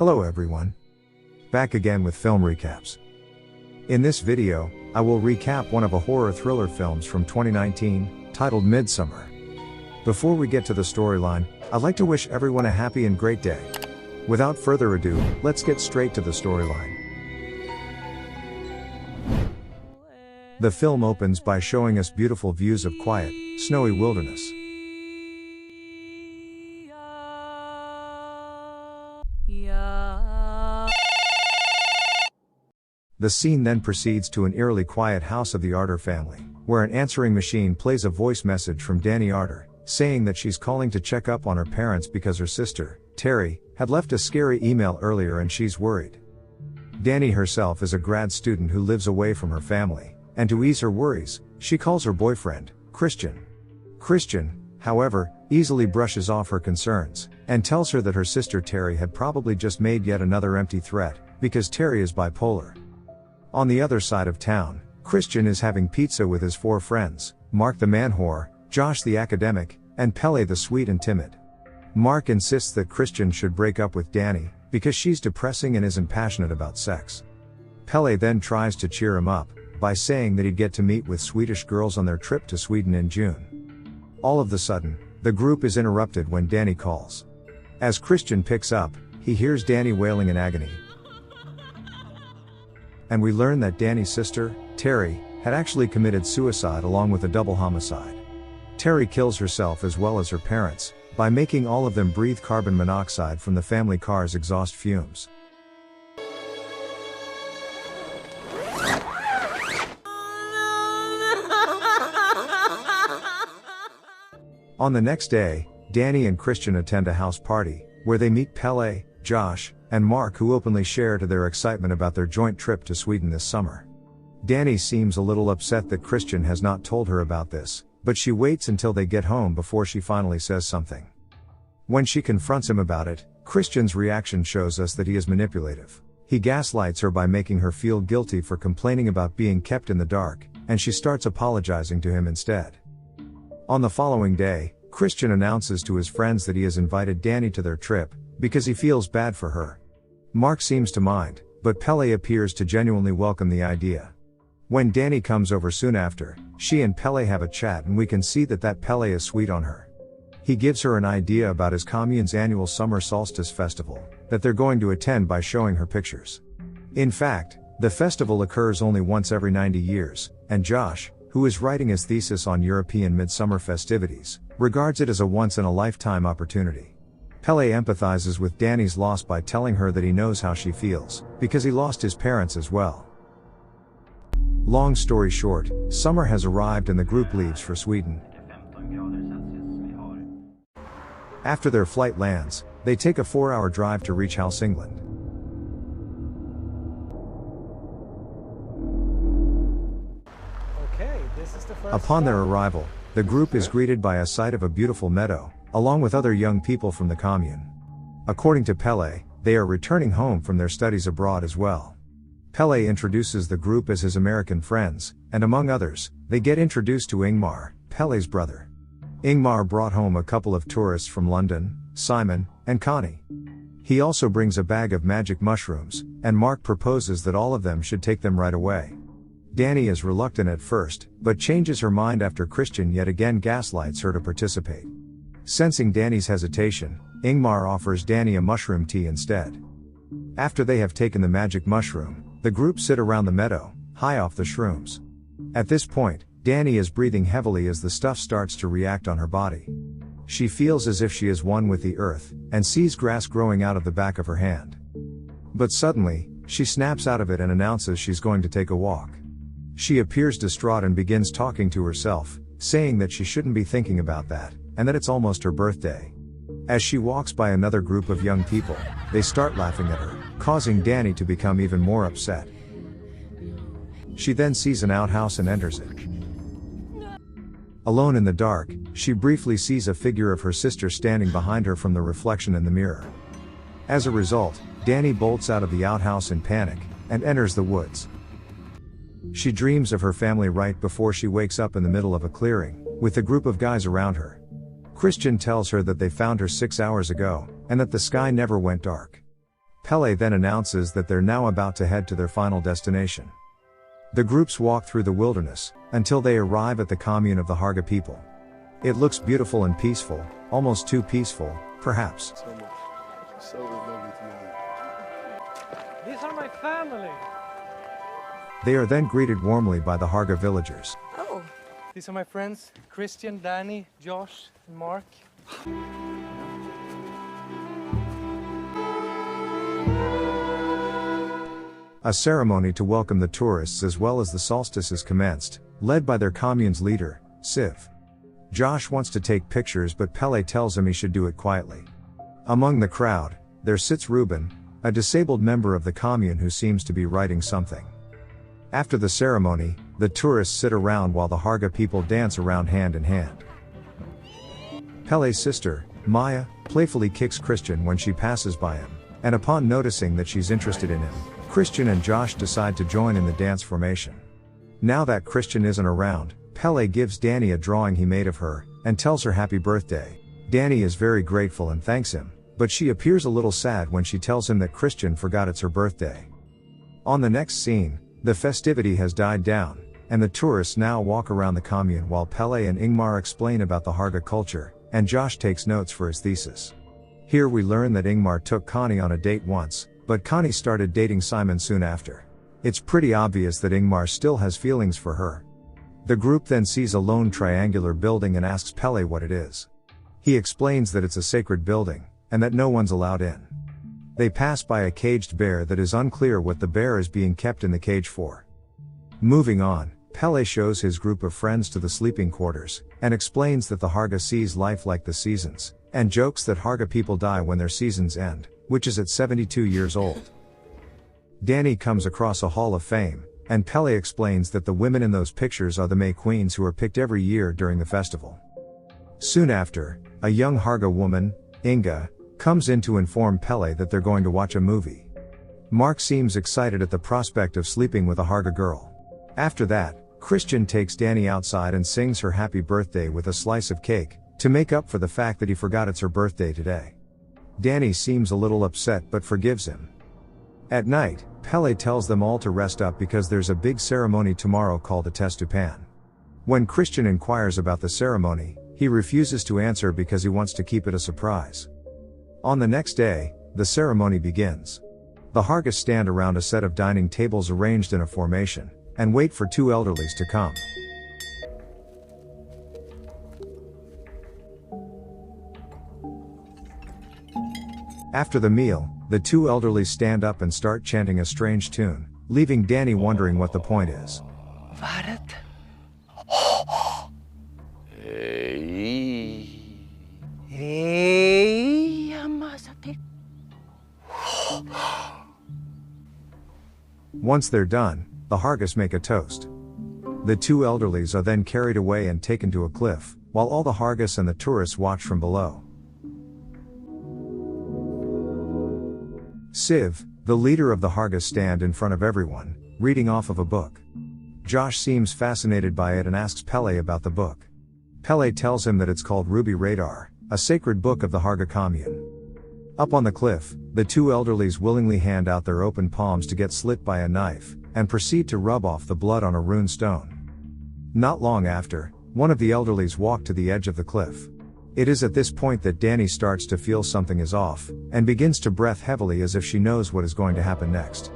Hello everyone. Back again with film recaps. In this video, I will recap one of a horror thriller films from 2019, titled Midsommar. Before we get to the storyline, I'd like to wish everyone a happy and great day. Without further ado, let's get straight to the storyline. The film opens by showing us beautiful views of quiet, snowy wilderness. The scene then proceeds to an eerily quiet house of the Arter family, where an answering machine plays a voice message from Dani Arter, saying that she's calling to check up on her parents because her sister, Terry, had left a scary email earlier and she's worried. Dani herself is a grad student who lives away from her family, and to ease her worries, she calls her boyfriend, Christian. Christian, however, easily brushes off her concerns, and tells her that her sister Terry had probably just made yet another empty threat, because Terry is bipolar. On the other side of town, Christian is having pizza with his 4 friends, Mark the man-whore, Josh the academic, and Pelle the sweet and timid. Mark insists that Christian should break up with Dani, because she's depressing and isn't passionate about sex. Pelle then tries to cheer him up, by saying that he'd get to meet with Swedish girls on their trip to Sweden in June. All of the sudden, the group is interrupted when Dani calls. As Christian picks up, he hears Dani wailing in agony. And we learn that Dani's sister, Terry, had actually committed suicide along with a double homicide. Terry kills herself as well as her parents, by making all of them breathe carbon monoxide from the family car's exhaust fumes. On the next day, Dani and Christian attend a house party, where they meet Pelle, Josh, and Mark, who openly share to their excitement about their joint trip to Sweden this summer. Dani seems a little upset that Christian has not told her about this, but she waits until they get home before she finally says something. When she confronts him about it, Christian's reaction shows us that he is manipulative. He gaslights her by making her feel guilty for complaining about being kept in the dark, and she starts apologizing to him instead. On the following day, Christian announces to his friends that he has invited Dani to their trip, because he feels bad for her. Mark seems to mind, but Pelle appears to genuinely welcome the idea. When Dani comes over soon after, she and Pelle have a chat and we can see that Pelle is sweet on her. He gives her an idea about his commune's annual summer solstice festival, that they're going to attend by showing her pictures. In fact, the festival occurs only once every 90 years, and Josh, who is writing his thesis on European midsummer festivities, regards it as a once-in-a-lifetime opportunity. Pelle empathizes with Dani's loss by telling her that he knows how she feels, because he lost his parents as well. Long story short, summer has arrived and the group leaves for Sweden. After their flight lands, they take a 4-hour drive to reach Hälsingland. Upon their arrival, the group is greeted by a sight of a beautiful meadow, along with other young people from the commune. According to Pelle, they are returning home from their studies abroad as well. Pelle introduces the group as his American friends, and among others, they get introduced to Ingmar, Pelle's brother. Ingmar brought home a couple of tourists from London, Simon, and Connie. He also brings a bag of magic mushrooms, and Mark proposes that all of them should take them right away. Dani is reluctant at first, but changes her mind after Christian yet again gaslights her to participate. Sensing Dani's hesitation, Ingmar offers Dani a mushroom tea instead. After they have taken the magic mushroom, the group sit around the meadow, high off the shrooms. At this point, Dani is breathing heavily as the stuff starts to react on her body. She feels as if she is one with the earth, and sees grass growing out of the back of her hand. But suddenly, she snaps out of it and announces she's going to take a walk. She appears distraught and begins talking to herself, saying that she shouldn't be thinking about that, and that it's almost her birthday. As she walks by another group of young people, they start laughing at her, causing Dani to become even more upset. She then sees an outhouse and enters it. Alone in the dark, she briefly sees a figure of her sister standing behind her from the reflection in the mirror. As a result, Dani bolts out of the outhouse in panic, and enters the woods. She dreams of her family right before she wakes up in the middle of a clearing, with a group of guys around her. Christian tells her that they found her 6 hours ago, and that the sky never went dark. Pele then announces that they're now about to head to their final destination. The groups walk through the wilderness, until they arrive at the commune of the Harga people. It looks beautiful and peaceful, almost too peaceful, perhaps. So much. So lovely to meet you. These are my family. They are then greeted warmly by the Harga villagers. Oh, These are my friends, Christian, Danny, Josh, and Mark. A ceremony to welcome the tourists as well as the solstice is commenced, led by their commune's leader, Siv. Josh wants to take pictures but Pele tells him he should do it quietly. Among the crowd, there sits Ruben, a disabled member of the commune who seems to be writing something. After the ceremony, the tourists sit around while the Harga people dance around hand in hand. Pele's sister, Maya, playfully kicks Christian when she passes by him, and upon noticing that she's interested in him, Christian and Josh decide to join in the dance formation. Now that Christian isn't around, Pele gives Danny a drawing he made of her, and tells her happy birthday. Danny is very grateful and thanks him, but she appears a little sad when she tells him that Christian forgot it's her birthday. On the next scene, the festivity has died down, and the tourists now walk around the commune while Pele and Ingmar explain about the Harga culture, and Josh takes notes for his thesis. Here we learn that Ingmar took Connie on a date once, but Connie started dating Simon soon after. It's pretty obvious that Ingmar still has feelings for her. The group then sees a lone triangular building and asks Pele what it is. He explains that it's a sacred building, and that no one's allowed in. They pass by a caged bear that is unclear what the bear is being kept in the cage for. Moving on, Pele shows his group of friends to the sleeping quarters, and explains that the Harga sees life like the seasons, and jokes that Harga people die when their seasons end, which is at 72 years old. Danny comes across a Hall of Fame, and Pele explains that the women in those pictures are the May Queens who are picked every year during the festival. Soon after, a young Harga woman, Inga, comes in to inform Pele that they're going to watch a movie. Mark seems excited at the prospect of sleeping with a Harga girl. After that, Christian takes Danny outside and sings her happy birthday with a slice of cake, to make up for the fact that he forgot it's her birthday today. Danny seems a little upset but forgives him. At night, Pele tells them all to rest up because there's a big ceremony tomorrow called a Testupan. When Christian inquires about the ceremony, he refuses to answer because he wants to keep it a surprise. On the next day, the ceremony begins. The Hargas stand around a set of dining tables arranged in a formation, and wait for two elderlies to come. After the meal, the two elderlies stand up and start chanting a strange tune, leaving Danny wondering what the point is. Varet. Once they're done, the Hargas make a toast. The two elderlies are then carried away and taken to a cliff, while all the Hargas and the tourists watch from below. Siv, the leader of the Hargas, stand in front of everyone, reading off of a book. Josh seems fascinated by it and asks Pele about the book. Pele tells him that it's called Ruby Radar, a sacred book of the Harga commune. Up on the cliff, the two elderlies willingly hand out their open palms to get slit by a knife, and proceed to rub off the blood on a rune stone. Not long after, one of the elderlies walk to the edge of the cliff. It is at this point that Danny starts to feel something is off, and begins to breath heavily as if she knows what is going to happen next.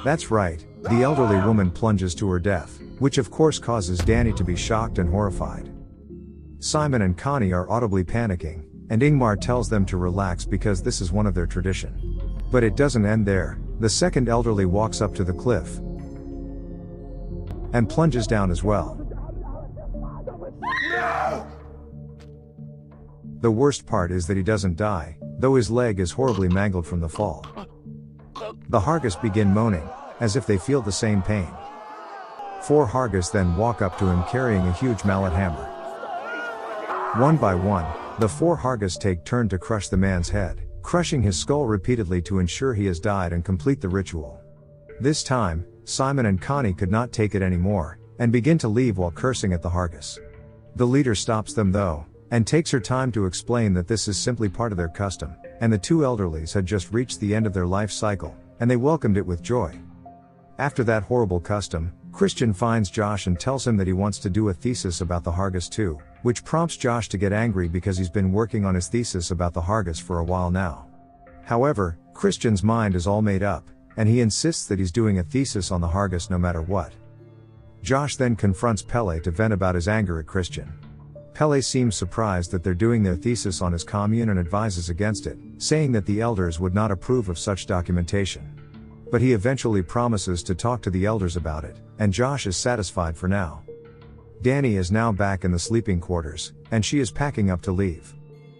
That's right, the elderly woman plunges to her death, which of course causes Danny to be shocked and horrified. Simon and Connie are audibly panicking, and Ingmar tells them to relax because this is one of their tradition. But it doesn't end there. The second elderly walks up to the cliff and plunges down as well. The worst part is that he doesn't die, though his leg is horribly mangled from the fall. The Hargas begin moaning, as if they feel the same pain. Four Hargas then walk up to him carrying a huge mallet hammer. One by one, the four Hargas take turn to crush the man's head, crushing his skull repeatedly to ensure he has died and complete the ritual. This time, Simon and Connie could not take it anymore, and begin to leave while cursing at the Hargas. The leader stops them though, and takes her time to explain that this is simply part of their custom, and the two elderlies had just reached the end of their life cycle, and they welcomed it with joy. After that horrible custom, Christian finds Josh and tells him that he wants to do a thesis about the Hargis too, which prompts Josh to get angry because he's been working on his thesis about the Hargis for a while now. However, Christian's mind is all made up, and he insists that he's doing a thesis on the Hargis no matter what. Josh then confronts Pele to vent about his anger at Christian. Pele seems surprised that they're doing their thesis on his commune and advises against it, saying that the elders would not approve of such documentation. But he eventually promises to talk to the elders about it, and Josh is satisfied for now. Danny is now back in the sleeping quarters, and she is packing up to leave.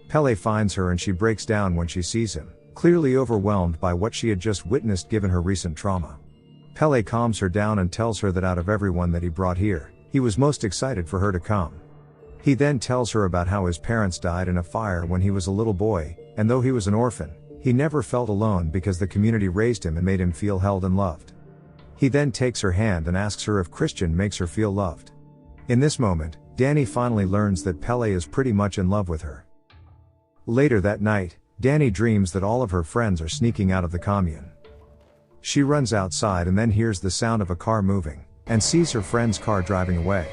Pele finds her and she breaks down when she sees him, clearly overwhelmed by what she had just witnessed given her recent trauma. Pele calms her down and tells her that out of everyone that he brought here, he was most excited for her to come. He then tells her about how his parents died in a fire when he was a little boy, and though he was an orphan, he never felt alone because the community raised him and made him feel held and loved. He then takes her hand and asks her if Christian makes her feel loved. In this moment, Danny finally learns that Pele is pretty much in love with her. Later that night, Danny dreams that all of her friends are sneaking out of the commune. She runs outside and then hears the sound of a car moving, and sees her friend's car driving away.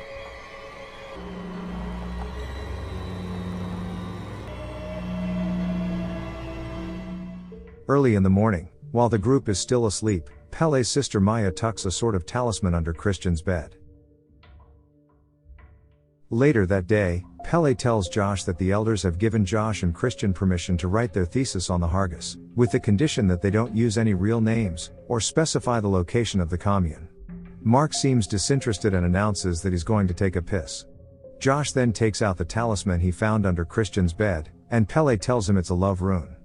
Early in the morning, while the group is still asleep, Pele's sister Maya tucks a sort of talisman under Christian's bed. Later that day, Pele tells Josh that the elders have given Josh and Christian permission to write their thesis on the Hargis, with the condition that they don't use any real names, or specify the location of the commune. Mark seems disinterested and announces that he's going to take a piss. Josh then takes out the talisman he found under Christian's bed, and Pele tells him it's a love rune.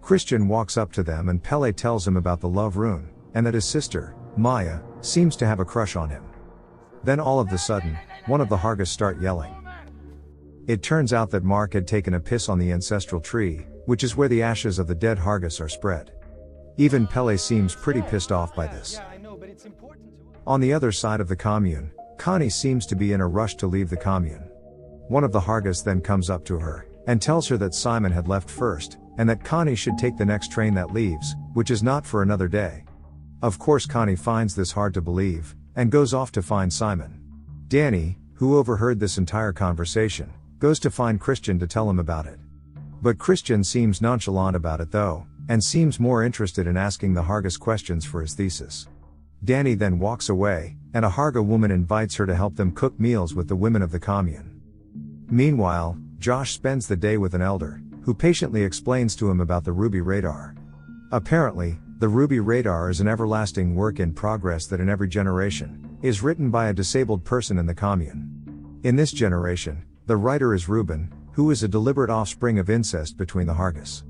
Christian walks up to them and Pele tells him about the love rune, and that his sister, Maya, seems to have a crush on him. Then all of a sudden, one of the Hargis start yelling. It turns out that Mark had taken a piss on the ancestral tree, which is where the ashes of the dead Hargis are spread. Even Pele seems pretty pissed off by this. On the other side of the commune, Connie seems to be in a rush to leave the commune. One of the Hargis then comes up to her, and tells her that Simon had left first, and that Connie should take the next train that leaves, which is not for another day. Of course Connie finds this hard to believe, and goes off to find Simon. Danny, who overheard this entire conversation, goes to find Christian to tell him about it. But Christian seems nonchalant about it though, and seems more interested in asking the Hargis questions for his thesis. Danny then walks away, and a Harga woman invites her to help them cook meals with the women of the commune. Meanwhile, Josh spends the day with an elder, who patiently explains to him about the Ruby radar. Apparently, the Ruby radar is an everlasting work in progress that in every generation, is written by a disabled person in the commune. In this generation, the writer is Reuben, who is a deliberate offspring of incest between the Hargis.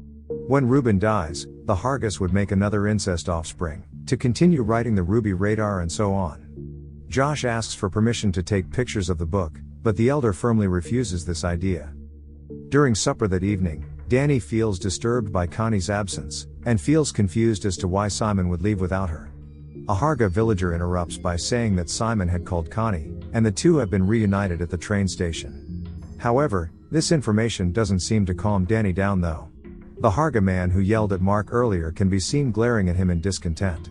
When Reuben dies, the Hargis would make another incest offspring, to continue writing the Ruby radar and so on. Josh asks for permission to take pictures of the book, but the elder firmly refuses this idea. During supper that evening, Danny feels disturbed by Connie's absence, and feels confused as to why Simon would leave without her. A Harga villager interrupts by saying that Simon had called Connie, and the two have been reunited at the train station. However, this information doesn't seem to calm Danny down though. The Harga man who yelled at Mark earlier can be seen glaring at him in discontent.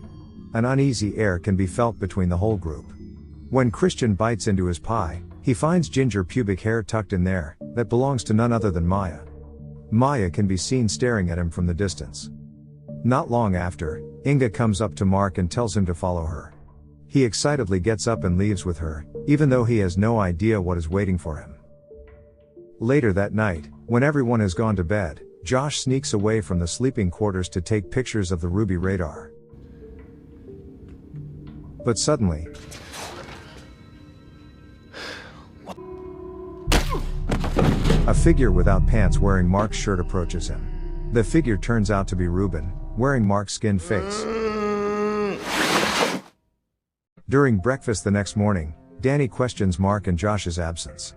An uneasy air can be felt between the whole group. When Christian bites into his pie, he finds ginger pubic hair tucked in there, that belongs to none other than Maya. Maya can be seen staring at him from the distance. Not long after, Inga comes up to Mark and tells him to follow her. He excitedly gets up and leaves with her, even though he has no idea what is waiting for him. Later that night, when everyone has gone to bed, Josh sneaks away from the sleeping quarters to take pictures of the Ruby radar. But suddenly, a figure without pants wearing Mark's shirt approaches him. The figure turns out to be Reuben, wearing Mark's skinned face. During breakfast the next morning, Danny questions Mark and Josh's absence.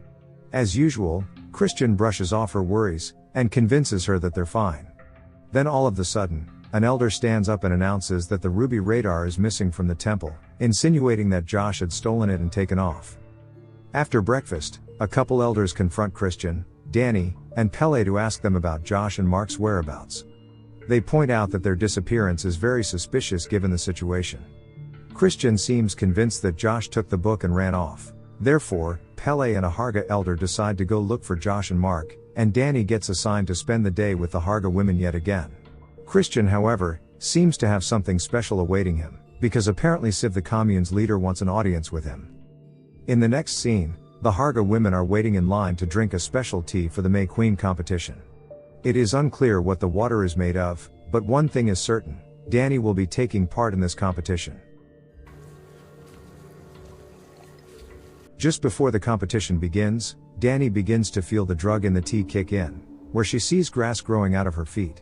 As usual, Christian brushes off her worries, and convinces her that they're fine. Then all of a sudden, an elder stands up and announces that the Ruby radar is missing from the temple, insinuating that Josh had stolen it and taken off. After breakfast, a couple elders confront Christian, Danny, and Pele to ask them about Josh and Mark's whereabouts. They point out that their disappearance is very suspicious given the situation. Christian seems convinced that Josh took the book and ran off. Therefore, Pele and a Harga elder decide to go look for Josh and Mark, and Danny gets assigned to spend the day with the Harga women yet again. Christian, however, seems to have something special awaiting him, because apparently Siv the commune's leader wants an audience with him. In the next scene, the Harga women are waiting in line to drink a special tea for the May Queen competition. It is unclear what the water is made of, but one thing is certain, Danny will be taking part in this competition. Just before the competition begins, Danny begins to feel the drug in the tea kick in, where she sees grass growing out of her feet.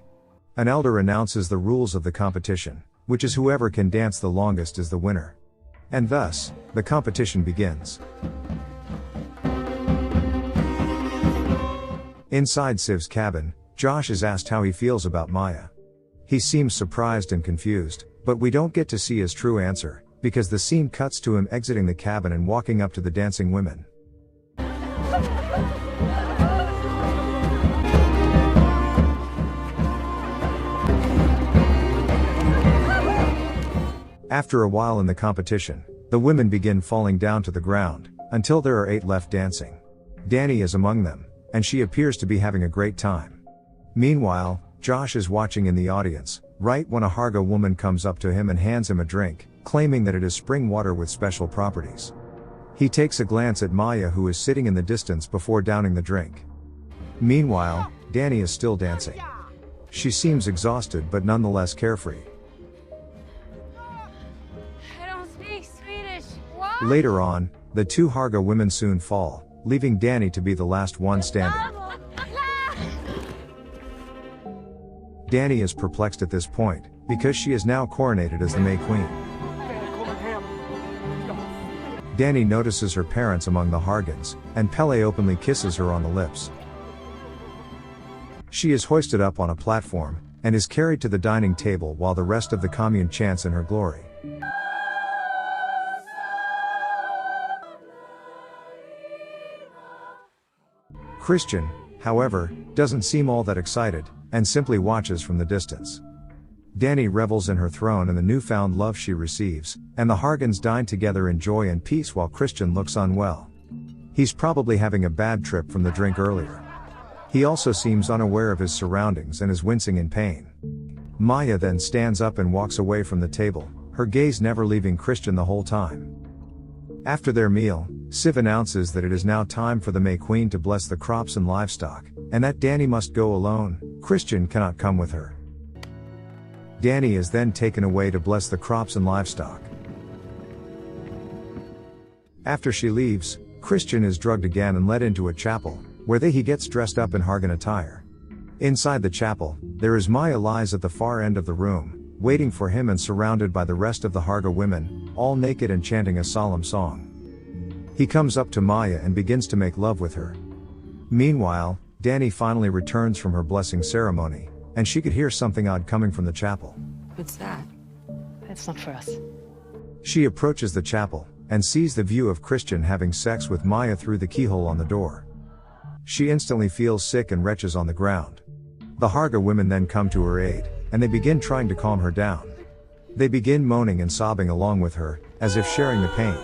An elder announces the rules of the competition, which is whoever can dance the longest is the winner. And thus, the competition begins. Inside Siv's cabin, Josh is asked how he feels about Maya. He seems surprised and confused, but we don't get to see his true answer, because the scene cuts to him exiting the cabin and walking up to the dancing women. After a while in the competition, the women begin falling down to the ground, until there are 8 left dancing. Danny is among them, and she appears to be having a great time. Meanwhile, Josh is watching in the audience, right when a Harga woman comes up to him and hands him a drink, claiming that it is spring water with special properties. He takes a glance at Maya, who is sitting in the distance, before downing the drink. Meanwhile, Danny is still dancing. She seems exhausted but nonetheless carefree. I don't speak Swedish. What? Later on, the 2 Harga women soon fall, leaving Danny to be the last one standing. Danny is perplexed at this point, because she is now coronated as the May Queen. Danny notices her parents among the Hargans, and Pele openly kisses her on the lips. She is hoisted up on a platform, and is carried to the dining table while the rest of the commune chants in her glory. Christian, however, doesn't seem all that excited, and simply watches from the distance. Danny revels in her throne and the newfound love she receives, and the Hargans dine together in joy and peace while Christian looks unwell. He's probably having a bad trip from the drink earlier. He also seems unaware of his surroundings and is wincing in pain. Maya then stands up and walks away from the table, her gaze never leaving Christian the whole time. After their meal, Siv announces that it is now time for the May Queen to bless the crops and livestock, and that Danny must go alone. Christian cannot come with her. Danny is then taken away to bless the crops and livestock. After she leaves, Christian is drugged again and led into a chapel, where he gets dressed up in Hargan attire. Inside the chapel, there is Maya lies at the far end of the room, waiting for him and surrounded by the rest of the Harga women, all naked and chanting a solemn song. He comes up to Maya and begins to make love with her. Meanwhile, Danny finally returns from her blessing ceremony, and she could hear something odd coming from the chapel. What's that? That's not for us. She approaches the chapel, and sees the view of Christian having sex with Maya through the keyhole on the door. She instantly feels sick and retches on the ground. The Harga women then come to her aid, and they begin trying to calm her down. They begin moaning and sobbing along with her, as if sharing the pain.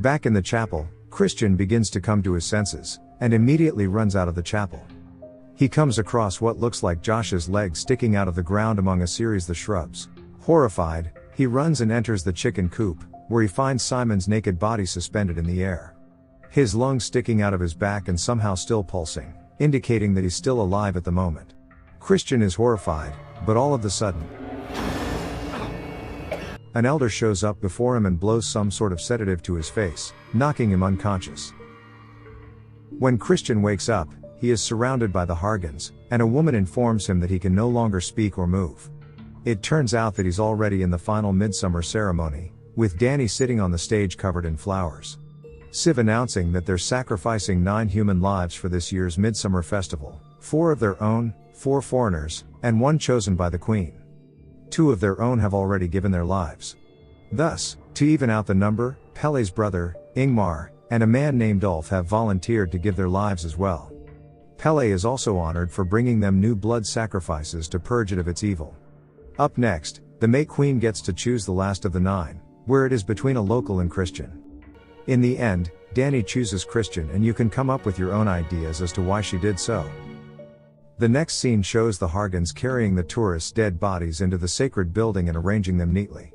Back in the chapel, Christian begins to come to his senses, and immediately runs out of the chapel. He comes across what looks like Josh's legs sticking out of the ground among a series of shrubs. Horrified, he runs and enters the chicken coop, where he finds Simon's naked body suspended in the air. His lungs sticking out of his back and somehow still pulsing, indicating that he's still alive at the moment. Christian is horrified, but all of a sudden, an elder shows up before him and blows some sort of sedative to his face, knocking him unconscious. When Christian wakes up, he is surrounded by the Hargans, and a woman informs him that he can no longer speak or move. It turns out that he's already in the final midsummer ceremony, with Danny sitting on the stage covered in flowers. Siv announcing that they're sacrificing 9 human lives for this year's midsummer festival, 4 of their own, 4 foreigners, and 1 chosen by the Queen. 2 of their own have already given their lives. Thus, To even out the number, Pele's brother, Ingmar, and a man named Ulf have volunteered to give their lives as well. Pele is also honored for bringing them new blood sacrifices to purge it of its evil. Up next, the May Queen gets to choose the last of the 9, where it is between a local and Christian. In the end, Dani chooses Christian, and you can come up with your own ideas as to why she did so. The next scene shows the Hargans carrying the tourists' dead bodies into the sacred building and arranging them neatly.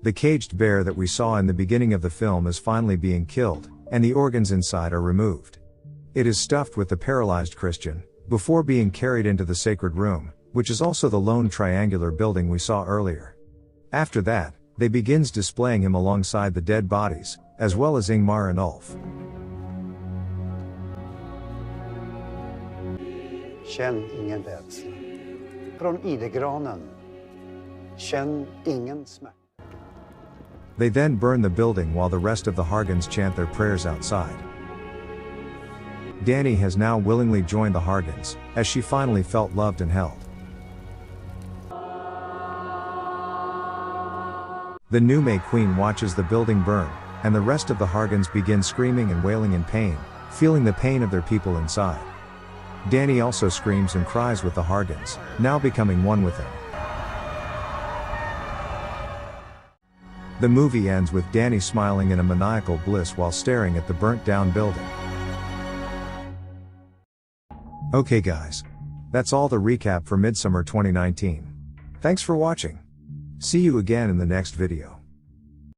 The caged bear that we saw in the beginning of the film is finally being killed, and the organs inside are removed. It is stuffed with the paralyzed Christian, before being carried into the sacred room, which is also the lone triangular building we saw earlier. After that, they begins displaying him alongside the dead bodies, as well as Ingmar and Ulf. Känn ingen rädsla. Från idegranen. Känn ingen smärta. They then burn the building while the rest of the Hargans chant their prayers outside. Dani has now willingly joined the Hargans, as she finally felt loved and held. The new May Queen watches the building burn, and the rest of the Hargans begin screaming and wailing in pain, feeling the pain of their people inside. Dani also screams and cries with the Hargans, now becoming one with them. The movie ends with Dani smiling in a maniacal bliss while staring at the burnt down building. Okay guys. That's all the recap for Midsummer 2019. Thanks for watching. See you again in the next video.